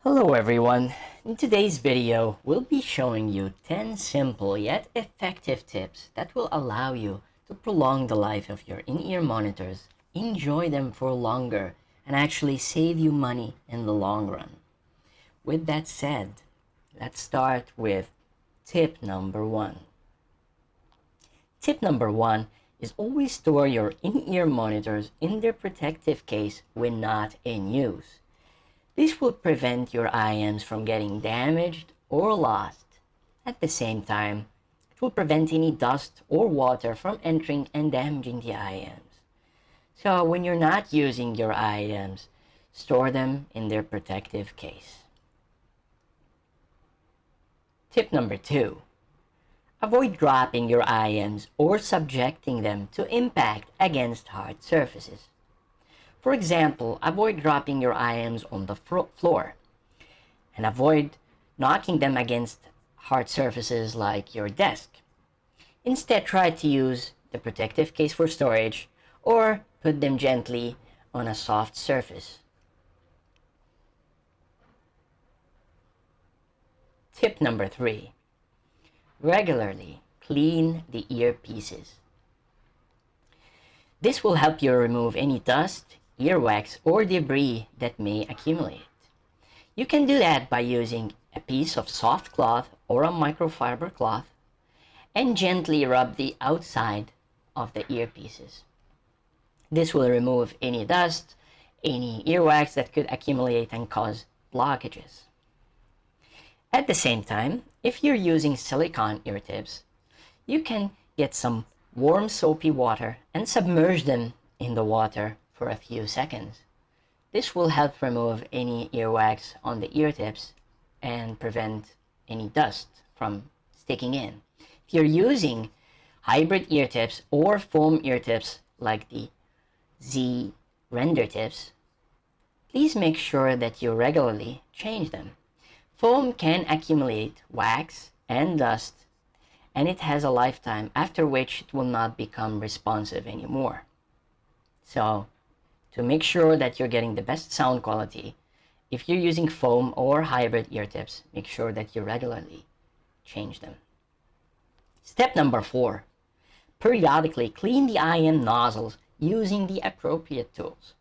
Hello everyone. In today's video, we'll be showing you 10 simple yet effective tips that will allow you to prolong the life of your in-ear monitors, enjoy them for longer, and actually save you money in the long run. With that said, let's start with tip number 1. Tip number 1 is always store your in-ear monitors in their protective case when not in use. This will prevent your IEMs from getting damaged or lost. At the same time, it will prevent any dust or water from entering and damaging the IEMs. So when you're not using your IEMs, store them in their protective case. Tip number 2. Avoid dropping your IEMs or subjecting them to impact against hard surfaces. For example, avoid dropping your IEMs on the floor and avoid knocking them against hard surfaces like your desk. Instead, try to use the protective case for storage or put them gently on a soft surface. Tip number 3. Regularly clean the earpieces. This will help you remove any dust, earwax, or debris that may accumulate. You can do that by using a piece of soft cloth or a microfiber cloth and gently rub the outside of the earpieces. This will remove any dust, any earwax that could accumulate and cause blockages. At the same time, if you're using silicone ear tips, you can get some warm soapy water and submerge them in the water for a few seconds. This will help remove any earwax on the ear tips and prevent any dust from sticking in. If you're using hybrid ear tips or foam ear tips like the Z render tips, please make sure that you regularly change them. Foam can accumulate wax and dust, and it has a lifetime after which it will not become responsive anymore. So, to make sure that you're getting the best sound quality, if you're using foam or hybrid ear tips, make sure that you regularly change them. Step number 4. Periodically clean the IEM nozzles using the appropriate tools.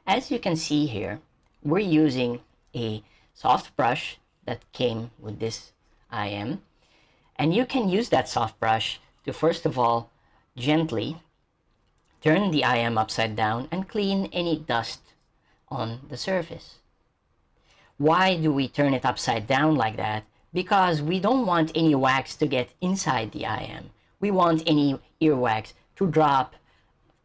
As you can see here, we're using a soft brush that came with this IEM, and you can use that soft brush to first of all gently turn the IEM upside down and clean any dust on the surface. Why do we turn it upside down like that? Because we don't want any wax to get inside the IEM. We want any earwax to drop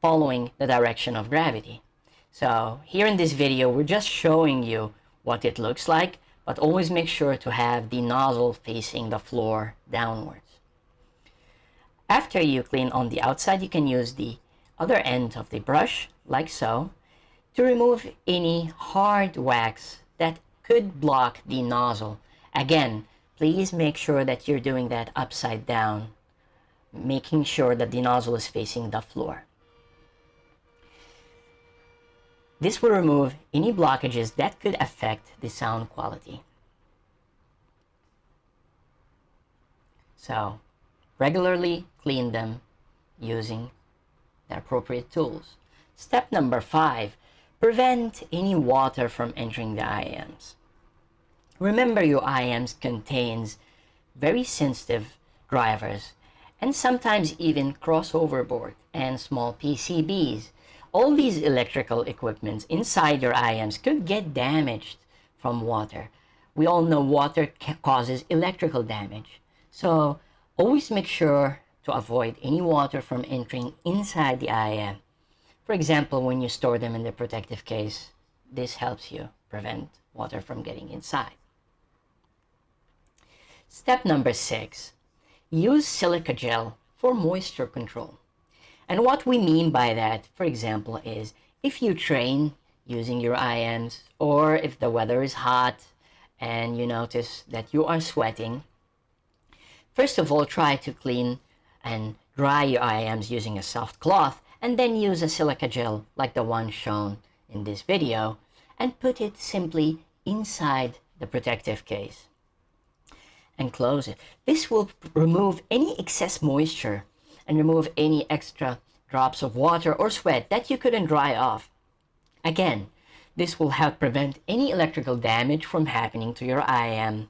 following the direction of gravity. So here in this video, we're just showing you what it looks like, but always make sure to have the nozzle facing the floor downwards. After you clean on the outside, you can use the other end of the brush, like so, to remove any hard wax that could block the nozzle. Again, please make sure that you're doing that upside down, making sure that the nozzle is facing the floor. This will remove any blockages that could affect the sound quality. So, regularly clean them using the appropriate tools. Step number 5. Prevent any water from entering the IEMs. Remember, your IEMs contains very sensitive drivers and sometimes even crossover board and small PCBs. All these electrical equipments inside your IEMs could get damaged from water. We all know water causes electrical damage. So always make sure to avoid any water from entering inside the IEM. For example, when you store them in the protective case, this helps you prevent water from getting inside. Step number 6. Use silica gel for moisture control. And what we mean by that, for example, is if you train using your IEMs, or if the weather is hot and you notice that you are sweating, first of all, try to clean and dry your IEMs using a soft cloth, and then use a silica gel like the one shown in this video, and put it simply inside the protective case and close it. This will remove any excess moisture and remove any extra drops of water or sweat that you couldn't dry off. Again, this will help prevent any electrical damage from happening to your IEM,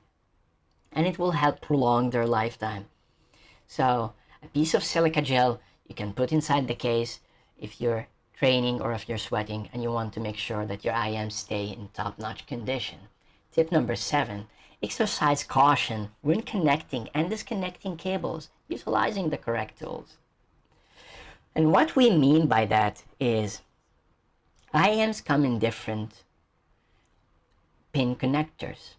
and it will help prolong their lifetime. So a piece of silica gel you can put inside the case if you're training or if you're sweating and you want to make sure that your IEMs stay in top-notch condition. Tip number 7, exercise caution when connecting and disconnecting cables, utilizing the correct tools. And what we mean by that is IEMs come in different pin connectors.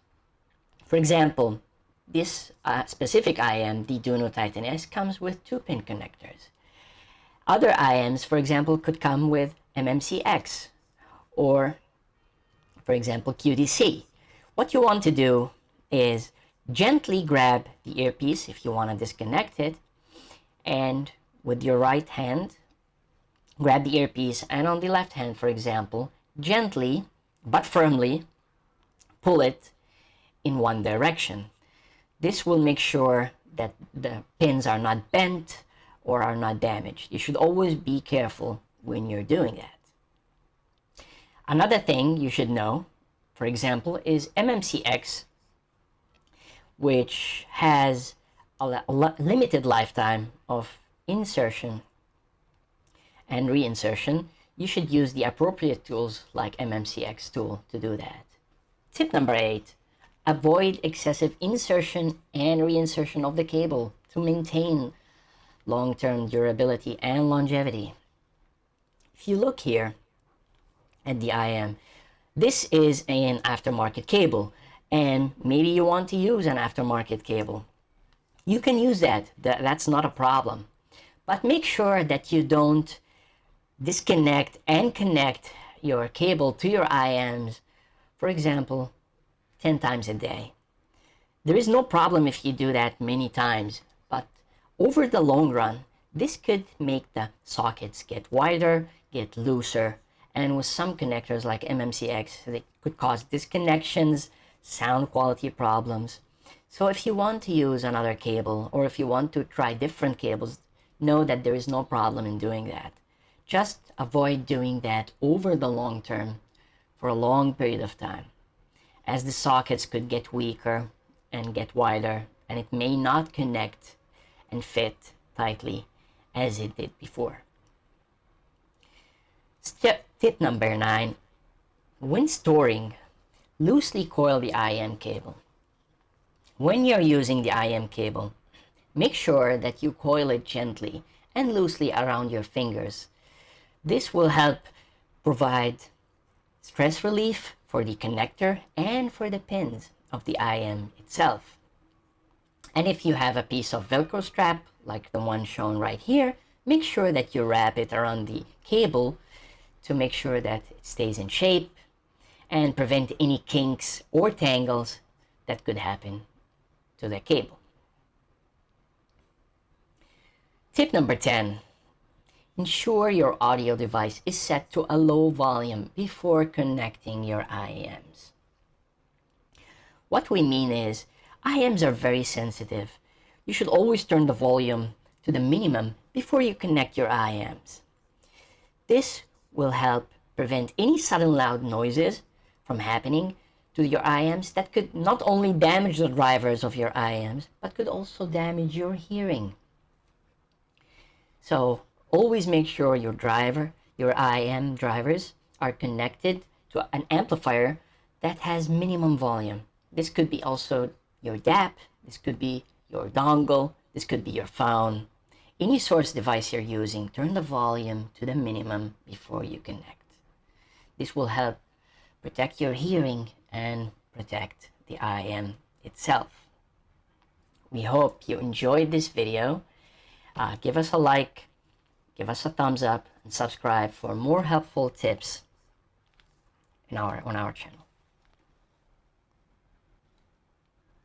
For example, this specific IEM, the DUNU Titan S, comes with 2-pin connectors. Other IEMs, for example, could come with MMCX or, for example, QDC. What you want to do is gently grab the earpiece if you want to disconnect it, and with your right hand, grab the earpiece, and on the left hand, for example, gently but firmly pull it in one direction. This will make sure that the pins are not bent or are not damaged. You should always be careful when you're doing that. Another thing you should know, for example, is MMCX, which has a limited lifetime of insertion and reinsertion. You should use the appropriate tools like MMCX tool to do that. Tip number 8, avoid excessive insertion and reinsertion of the cable to maintain long-term durability and longevity. If you look here at the IEM, this is an aftermarket cable, and maybe you want to use an aftermarket cable. You can use that. That's not a problem. But make sure that you don't disconnect and connect your cable to your IEMs, for example, 10 times a day. There is no problem if you do that many times, but over the long run, this could make the sockets get wider, get looser, and with some connectors like MMCX, they could cause disconnections, sound quality problems. So if you want to use another cable, or if you want to try different cables, know that there is no problem in doing that. Just avoid doing that over the long term for a long period of time, as the sockets could get weaker and get wider, and it may not connect and fit tightly as it did before. Tip number 9, when storing, loosely coil the IEM cable. When you're using the IEM cable, make sure that you coil it gently and loosely around your fingers. This will help provide stress relief for the connector and for the pins of the IEM itself. And if you have a piece of Velcro strap, like the one shown right here, make sure that you wrap it around the cable to make sure that it stays in shape and prevent any kinks or tangles that could happen to the cable. Tip number 10, ensure your audio device is set to a low volume before connecting your IEMs. What we mean is, IEMs are very sensitive. You should always turn the volume to the minimum before you connect your IEMs. This will help prevent any sudden loud noises from happening to your IEMs that could not only damage the drivers of your IEMs, but could also damage your hearing. So always make sure your IEM drivers are connected to an amplifier that has minimum volume. This could be also your DAP, this could be your dongle, this could be your phone. Any source device you're using, turn the volume to the minimum before you connect. This will help protect your hearing and protect the IEM itself. We hope you enjoyed this video. Give us a like, give us a thumbs up, and subscribe for more helpful tips on our channel.